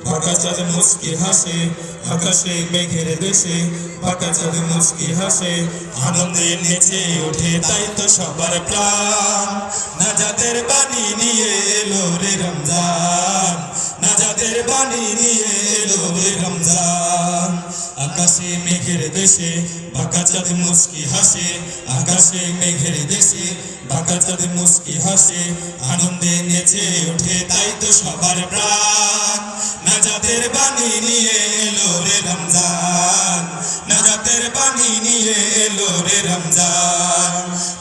ফাঁকা চাঁদ মুস্কি হাসে, আকাশে মেঘের দেশে ফাঁকা চাঁদ মুস্কি হাসে, আনন্দে নেচে ওঠে তাই তো সবার প্রাণ। নাজাতের বাণী নিয়ে এলো রে রমজান, নাজাতের বাণী নিয়ে এলো রে রমজান। আকাশে মেঘের দেশে ফাঁকা চাঁদ মুস্কি হাসে, আকাশে মেঘের দেশে ফাঁকা চাঁদ মুস্কি হাসে, আনন্দে নেচে ওঠে তাই তো সবার প্রাণ। নাজাতের বাণী নিয়ে এলো রে রমজান, নাজাতের বাণী নিয়ে এলো রে রমজান,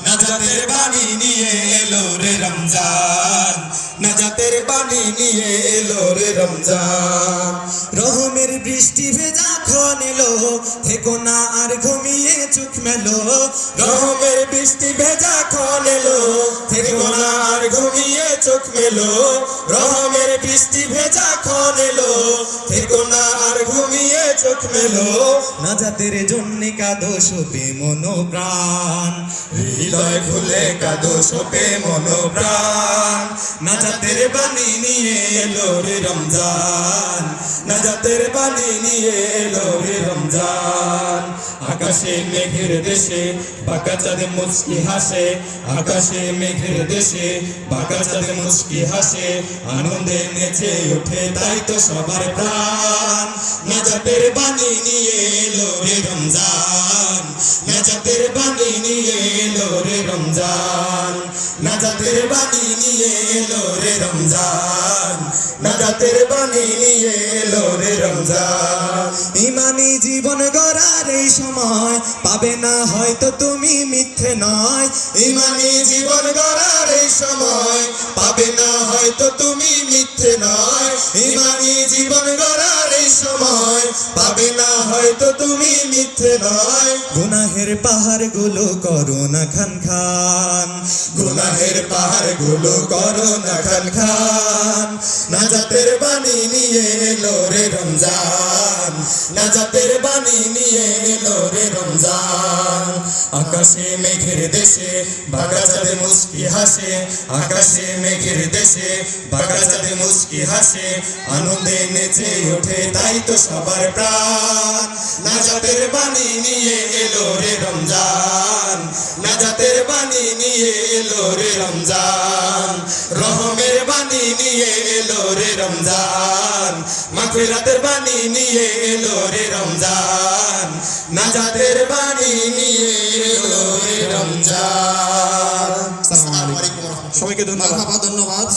নাজাতের বাণী নিয়ে এলো রে রমজান, নাজাতের বাণী নিয়ে এলো রে রমজান। রহমের বৃষ্টি ভেজা খন এলো, থেকো না আর ঘুমিয়ে চোখ মেলো। রহমের বৃষ্টি ভেজা খন এলো, থেকো না আর ঘুমিয়ে চোখ মেলো। রহমের বৃষ্টি ভেজা খন এলো, থেকো না আর ঘুমিয়ে চোখ মেলো। নাজাতের জন্য কাঁদো শোপে মন প্রাণ, হৃদয় খুলে কাঁদো শোকে মন প্রাণ। নাজাতের বাণী নিয়ে এলো রে রমজান, নাজাতের বাণী নিয়ে এলো রে রমজান। আকাশে মেঘের দেশে ফাঁকা চাঁদ মুস্কি হাসে, আকাশে মেঘের দেশে ফাঁকা চাঁদ মুস্কি হাসে, আনন্দে নেচে ওঠে তাই তো সবার প্রাণ। নাজাতের বাণী নিয়ে এলো রে রমজান, নাজাতের বাণী নিয়ে এলো রে রমজান, নাজাতের বাণী নিয়ে এলো রে রমজান, নাজাতের বাণী নিয়ে এলো রে রমজান। ইমানি জীবন গড়ার এই সময় পাবে না হয়তো তুমি মিথ্যে নয়। ইমানি জীবন গড়ার এই সময় পাবে না হয়তো তুমি মিথ্যে নয়। ইমানি জীবন গড়ার এই সময় পাবে না হয়তো তুমি মিথ্যে নয়। গুনাহের পাহাড় গুলো করো না খান খান, গুনাহের পাহাড় গুলো করো না খান খান। নাজাতের বাণী নিয়ে এলো রে রমজান, নাজাতের বাণী নিয়ে এলো রে রমজান। আকাশে মেঘের দেশে ফাঁকা চাঁদ মুস্কি হাসে, আকাশে মেঘের দেশে ফাঁকা চাঁদ মুস্কি হাসে, আনন্দে নেচে ওঠে তাই তো সবার প্রাণ। নাজাতের বাণী নিয়ে এলো রে রমজান, নাজাতের বাণী নিয়ে এলো রে রমজান। রহমের বাণী নিয়ে এলো রে রমজান, মাগফিরাতের বাণী নিয়ে এলো রে রমজান, নাজাতের বাণী নিয়ে এলো রে রমজান। আসসালামু আলাইকুম। সবাইকে ধন্যবাদ। ধন্যবাদ।